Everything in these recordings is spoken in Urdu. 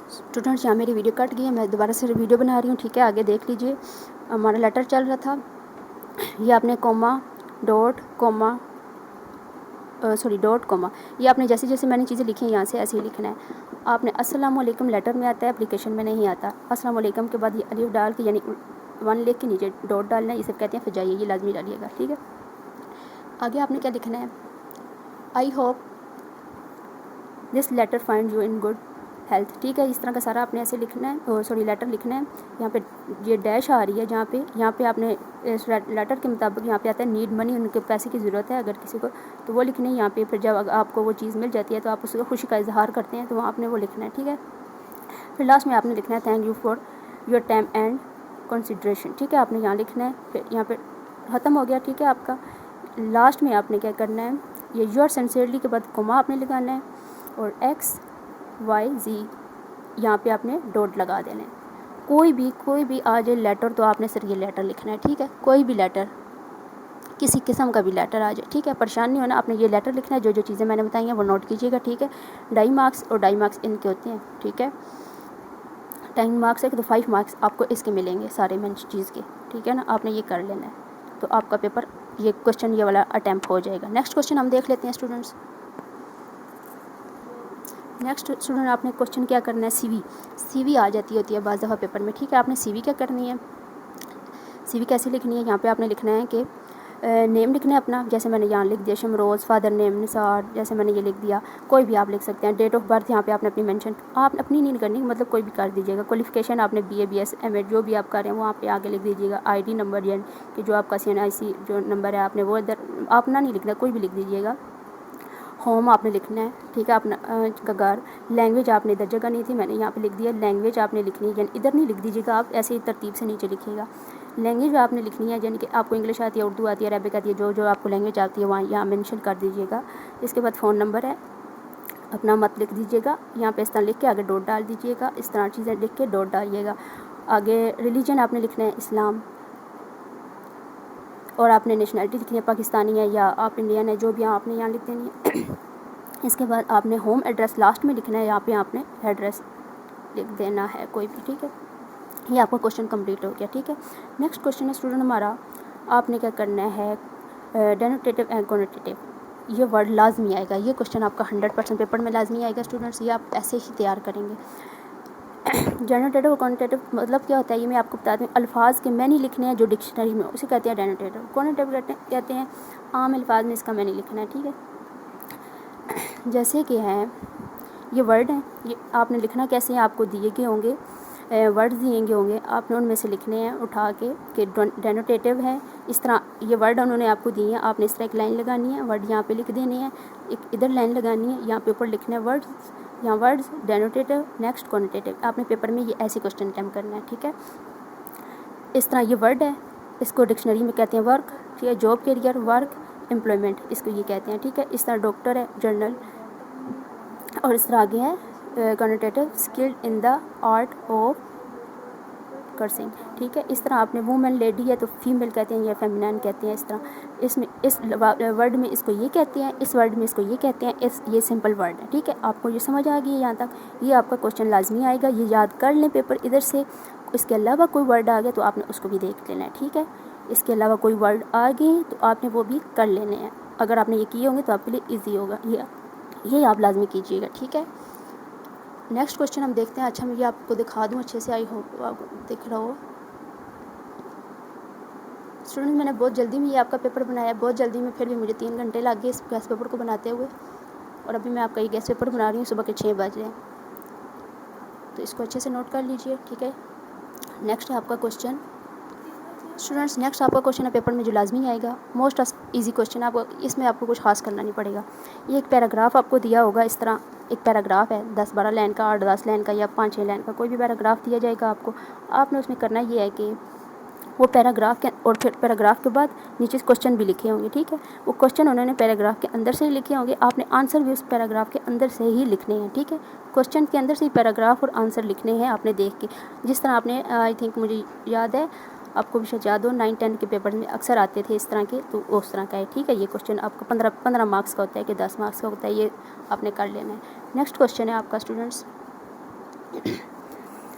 اسٹوڈنٹس یہاں میری ویڈیو کٹ گئی ہے, میں دوبارہ سے ویڈیو بنا رہی ہوں, ٹھیک ہے. آگے دیکھ لیجیے, ہمارا لیٹر چل رہا تھا, یہ آپ نے ڈاٹ کوما یہ آپ نے جیسے جیسے میں نے چیزیں لکھی ہیں یہاں سے ایسے ہی لکھنا ہے. آپ نے السلام علیکم لیٹر میں آتا ہے, اپلیکیشن میں نہیں آتا. السلام علیکم کے بعد یہ الف ڈال کے یعنی 1 لکھ کے نیچے ڈاٹ ڈالنا ہے, یہ سب کہتے ہیں فجائیے, یہ لازمی ڈالیے گا, ٹھیک ہے. آگے آپ نے کیا لکھنا ہے, I hope this letter find you in good health, ٹھیک ہے. اس طرح کا سارا آپ نے ایسے لکھنا ہے, لیٹر لکھنا ہے. یہاں پہ یہ ڈیش آ رہی ہے یہاں پہ آپ نے اس لیٹر کے مطابق یہاں پہ آتا ہے نیڈ منی, ان کے پیسے کی ضرورت ہے اگر کسی کو, تو وہ لکھنے یہاں پہ. پھر جب آپ کو وہ چیز مل جاتی ہے تو آپ اس کو خوشی کا اظہار کرتے ہیں, تو وہاں آپ نے وہ لکھنا ہے, ٹھیک ہے. پھر لاسٹ میں آپ نے لکھنا ہے thank you for your time and consideration, ٹھیک ہے. آپ نے یہاں لکھنا ہے, پھر یہاں پہ ختم ہو گیا, ٹھیک ہے. آپ کا لاسٹ میں آپ نے کیا کرنا ہے, یہ یور سنسیئرلی کے بعد کوما آپ نے لگانا ہے, اور XYZ یہاں پہ آپ نے ڈاٹ لگا دینا ہے. کوئی بھی آ جائے لیٹر تو آپ نے صرف یہ لیٹر لکھنا ہے, ٹھیک ہے. کوئی بھی لیٹر, کسی قسم کا بھی لیٹر آ جائے, ٹھیک ہے. پریشان نہیں ہونا, آپ نے یہ لیٹر لکھنا ہے. جو چیزیں میں نے بتائی ہیں وہ نوٹ کیجیے گا, ٹھیک ہے. 2.5 مارکس اور 2.5 مارکس ان کے ہوتے ہیں, ٹھیک ہے. 10 مارکس ہے تو 5 مارکس آپ کو اس کے ملیں گے سارے چیز کے, ٹھیک ہے نا. آپ نے یہ کر لینا ہے, تو آپ کا پیپر یہ کوشچن یہ والا اٹیمپٹ ہو جائے گا. نیکسٹ کوشچن ہم دیکھ لیتے ہیں اسٹوڈنٹس. نیکسٹ اسٹوڈنٹ آپ نے کوشچن کیا کرنا ہے, سی وی آ جاتی ہوتی ہے بعض دفعہ پیپر میں, ٹھیک ہے. آپ نے سی وی کیا کرنی ہے, سی وی کیسے لکھنی ہے. یہاں پہ آپ نے لکھنا ہے کہ نیم لکھنا ہے اپنا, جیسے میں نے یہاں لکھ دیا شمروز, فادر نیم نثار, جیسے میں نے یہ لکھ دیا. کوئی بھی آپ لکھ سکتے ہیں. ڈیٹ آف برتھ یہاں پہ آپ نے اپنی مینشن, آپ اپنی نہیں کرنی, مطلب کوئی بھی کر دیجیے گا. کوالیفیکیشن آپ نے BA BS MA جو بھی آپ کر رہے ہیں وہاں پہ آگے لکھ دیجیے گا. ID نمبر یعنی کہ جو آپ کا CNIC جو نمبر ہے آپ نے وہ ادھر اپنا نہیں لکھنا, کوئی بھی لکھ دیجیے گا. ہوم آپ نے لکھنا ہے, ٹھیک ہے. اپنا گھر. لینگویج آپ نے ادھر جگہ نہیں تھی, میں نے یہاں پہ لکھ دیا. لینگویج آپ نے لکھنی ہے, یعنی ادھر نہیں لکھ دیجیے گا, آپ ایسے ہی ترتیب سے نیچے لکھیے گا. لینگویج آپ نے لکھنی ہے, یعنی کہ آپ کو انگلش آتی ہے, اردو آتی ہے, عربک آتی ہے, جو آپ کو لینگویج آتی ہے وہاں یہاں مینشن کر دیجیے گا. اس کے بعد فون نمبر ہے, اپنا مت لکھ دیجیے گا. یہاں پہ اس طرح لکھ کے آگے ڈاٹ ڈال دیجیے گا. اس طرح چیزیں لکھ کے ڈاٹ ڈالیے گا. آگے ریلیجن آپ نے لکھنا ہے اسلام, اور آپ نے نیشنلٹی لکھنی ہے پاکستانی ہے یا آپ انڈین ہے, جو بھی آپ نے یہاں لکھ دینی ہے. اس کے بعد آپ نے ہوم ایڈریس لاسٹ میں لکھنا ہے, یہاں پہ آپ نے ایڈریس لکھ دینا ہے کوئی بھی, ٹھیک ہے. یہ آپ کا کوشچن کمپلیٹ ہو گیا, ٹھیک ہے. نیکسٹ کوشچن ہے اسٹوڈنٹ ہمارا, آپ نے کیا کرنا ہے, ڈینوٹیٹو اینڈ کونوٹیٹو, یہ ورڈ لازمی آئے گا. یہ کوشچن آپ کا 100% پیپر میں لازمی آئے گا اسٹوڈنٹس, یہ آپ ایسے ہی تیار کریں گے. ڈینوٹیٹو اور کونوٹیٹو مطلب کیا ہوتا ہے, یہ میں آپ کو بتا دوں. الفاظ کے معنی لکھنے ہیں جو ڈکشنری میں, اسے کہتے ہیں ڈینوٹیٹو. کونوٹیٹو کہتے ہیں عام الفاظ میں اس کا معنی لکھنا ہے, ٹھیک ہے. جیسے کہ ہے یہ ورڈ ہیں, یہ آپ نے لکھنا کیسے ہیں, آپ کو دیے گئے ہوں گے ورڈز دیے گئے ہوں گے, آپ نے ان میں سے لکھنے ہیں اٹھا کے کہ ڈینوٹیٹو ہے. اس طرح یہ ورڈ انہوں نے آپ کو دیے ہیں, آپ نے اس طرح ایک لائن لگانی ہے, ورڈ یہاں پہ لکھ دینے ہیں, ایک ادھر لائن لگانی ہے, یہاں پہ اوپر لکھنا ہے ورڈز, یہاں ورڈز ڈینوٹیٹو, نیکسٹ کونوٹیٹو. آپ نے پیپر میں یہ ایسے کوشچن اٹیمپٹ کرنا ہے, ٹھیک ہے. اس طرح یہ ورڈ ہے, اس کو ڈکشنری میں کہتے ہیں ورک, ٹھیک ہے. جاب کیریئر, ورک, امپلائمنٹ, اس کو یہ کہتے ہیں, ٹھیک ہے. اس طرح ڈاکٹر ہے, جرنل, اور اس طرح آگے ہے کونوٹیٹو skilled in the art of cursing, ٹھیک ہے. اس طرح آپ نے وومن, لیڈی ہے تو فیمیل کہتے ہیں یا فیمینین کہتے ہیں. اس طرح اس میں اس ورڈ میں اس کو یہ کہتے ہیں, اس ورڈ میں اس کو یہ کہتے ہیں. یہ سمپل ورڈ ہے, ٹھیک ہے. آپ کو یہ سمجھ آ گئی ہے یہاں تک, یہ آپ کا کوشچن لازمی آئے گا, یہ یاد کر لیں پیپر ادھر سے. اس کے علاوہ کوئی ورڈ آ گیا تو آپ نے اس کو بھی دیکھ لینا ہے, ٹھیک ہے. اس کے علاوہ کوئی ورڈ آ گئے تو آپ نے وہ بھی کر لینے ہیں. اگر آپ نے یہ کیے ہوں گے تو آپ کے لیے ایزی ہوگا, یہ آپ لازمی کیجیے گا, ٹھیک ہے. نیکسٹ کوشچن ہم دیکھتے ہیں. اچھا میں یہ آپ کو دکھا دوں اچھے سے, آئی ہوپ آپ دکھ رہا ہو. اسٹوڈنٹ میں نے بہت جلدی میں یہ آپ کا پیپر بنایا, بہت جلدی میں, پھر بھی مجھے 3 گھنٹے لگ گئے اس گیس پیپر کو بناتے ہوئے, اور ابھی میں آپ کا یہ گیس پیپر بنا رہی ہوں صبح کے 6 بجے, تو اس کو اچھے سے نوٹ کر لیجئے, ٹھیک ہے. نیکسٹ ہے آپ کا کوشچن اسٹوڈنٹس, نیکسٹ آپ کا کوشچن ہے پیپر میں جو لازمی آئے گا, موسٹ ایزی کوشچن. آپ اس میں آپ کو کچھ خاص کرنا نہیں پڑے گا. یہ ایک پیراگراف آپ کو دیا ہوگا, اس طرح ایک پیراگراف ہے 10-12 لائن کا, 8-10 لائن کا, یا 5-6 لائن کا, کوئی بھی پیراگراف دیا جائے گا آپ کو. آپ نے اس میں کرنا یہ ہے کہ وہ پیراگراف کے, اور پھر پیراگراف کے بعد نیچے کوشچن بھی لکھے ہوں گے, ٹھیک ہے. وہ کوشچن انہوں نے پیراگراف کے اندر سے ہی لکھے ہوں گے, آپ نے آنسر بھی اس پیراگراف کے اندر سے ہی لکھنے ہیں, ٹھیک ہے. کوشچن کے اندر سے ہی پیراگراف اور آنسر لکھنے ہیں آپ نے دیکھ کے, جس طرح آپ نے آئی تھنک مجھے یاد ہے, آپ کو بھی شاید یاد ہو 9-10 کے پیپر میں اکثر آتے تھے اس طرح کے, تو اس طرح کا ہے, ٹھیک ہے. یہ کوشچن آپ کو 15 مارکس کا ہوتا ہے کہ 10 مارکس کا ہوتا ہے, یہ آپ نے کر لینا ہے. نیکسٹ کوشچن ہے آپ کا اسٹوڈنٹس,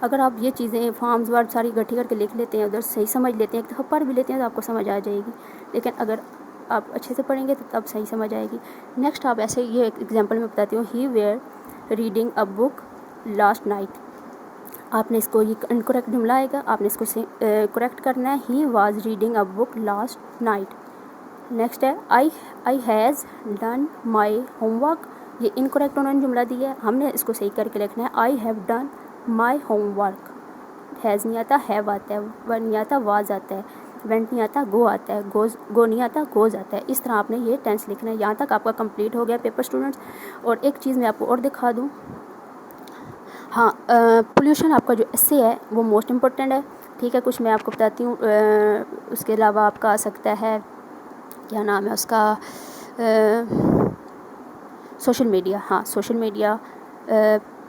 اگر آپ یہ چیزیں فارمز ورڈ ساری اکٹھی کر کے لکھ لیتے ہیں، ادھر صحیح سمجھ لیتے ہیں، ایک دفعہ پڑھ بھی لیتے ہیں تو آپ کو سمجھ آ جائے گی، لیکن اگر آپ اچھے سے پڑھیں گے تو تب صحیح سمجھ آئے گی۔ نیکسٹ آپ ایسے یہ ایک ایگزامپل میں بتاتی ہوں، he were reading a book last night. آپ نے اس کو، یہ انکریکٹ جملہ آئے گا، آپ نے اس کو کریکٹ کرنا ہے، he was reading a book last night. Next ہے I has done my homework. یہ انکریکٹ انہوں نے جملہ دیا ہے، ہم نے اس کو صحیح کر کے لکھنا ہے، I have done my home work. Has نہیں آتا، ہیو آتا ہے، ون نہیں آتا، واز آتا ہے، وینٹ نہیں آتا، گو آتا ہے، گو نہیں آتا، گوز آتا ہے۔ اس طرح آپ نے یہ ٹینس لکھنا ہے۔ یہاں تک آپ کا کمپلیٹ ہو گیا پیپر اسٹوڈنٹس۔ اور ایک چیز میں آپ کو اور دکھا دوں، ہاں، پولیوشن آپ کا جو ایسے ہے وہ موسٹ امپورٹنٹ ہے، ٹھیک ہے۔ کچھ میں آپ کو بتاتی ہوں، اس کے علاوہ آپ کا آ سکتا ہے، کیا نام ہے اس کا، سوشل میڈیا، ہاں سوشل میڈیا،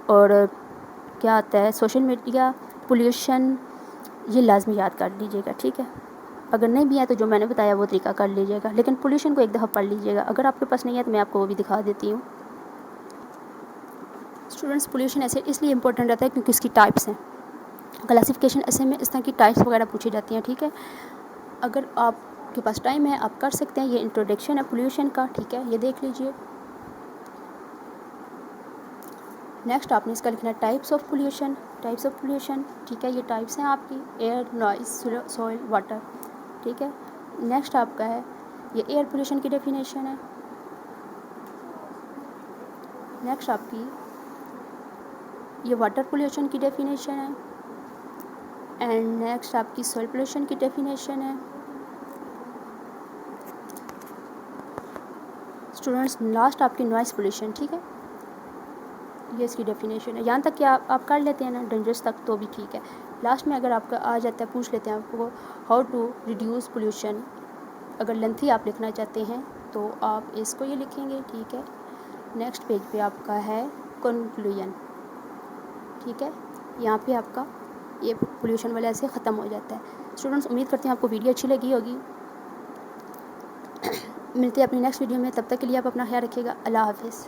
اور کیا آتا ہے، سوشل میڈیا، پولیوشن، یہ لازمی یاد کر لیجیے گا، ٹھیک ہے۔ اگر نہیں بھی ہے تو جو میں نے بتایا وہ طریقہ کر لیجیے گا، لیکن پولیوشن کو ایک دفعہ پڑھ لیجیے گا۔ اگر آپ کے پاس نہیں ہے تو میں آپ کو وہ بھی دکھا دیتی ہوں۔ اسٹوڈنٹس، پولیوشن ایسے اس لیے امپورٹنٹ رہتا ہے کیونکہ اس کی ٹائپس ہیں، کلاسیفیکیشن ایسے میں اس طرح کی ٹائپس وغیرہ پوچھی جاتی ہیں، ٹھیک ہے۔ اگر آپ کے پاس ٹائم ہے آپ کر سکتے ہیں، یہ انٹروڈکشن ہے پولیوشن کا، ٹھیک ہے، یہ دیکھ لیجیے۔ نیکسٹ آپ نے اس کا لکھنا ہے types of pollution, types of pollution, ٹھیک ہے، یہ ٹائپس ہیں آپ کی، ایئر، نوائز، سوئل، واٹر، ٹھیک ہے۔ نیکسٹ آپ کا ہے یہ ایئر پولیوشن کی ڈیفینیشن ہے۔ نیکسٹ آپ کی یہ واٹر پولیوشن کی ڈیفینیشن ہے، اینڈ نیکسٹ آپ کی سوئل پولیوشن کی ڈیفینیشن ہے۔ اسٹوڈنٹس، لاسٹ آپ کی نوائز پولیوشن، ٹھیک ہے، یہ اس کی ڈیفینیشن ہے۔ یہاں تک کہ آپ کر لیتے ہیں نا ڈینجرس تک تو بھی ٹھیک ہے۔ لاسٹ میں اگر آپ کا آ جاتا ہے، پوچھ لیتے ہیں آپ کو ہاؤ ٹو ریڈیوس پولیوشن، اگر لینتھی آپ لکھنا چاہتے ہیں تو آپ اس کو یہ لکھیں گے، ٹھیک ہے۔ نیکسٹ پیج پہ آپ کا ہے کنکلوژن، ٹھیک ہے، یہاں پہ آپ کا یہ پولیوشن والا ایسے ختم ہو جاتا ہے۔ اسٹوڈنٹس، امید کرتے ہیں آپ کو ویڈیو اچھی لگی ہوگی۔ ملتے ہیں اپنی نیکسٹ ویڈیو میں، تب تک کے لیے آپ اپنا خیال رکھیے گا۔ اللہ حافظ۔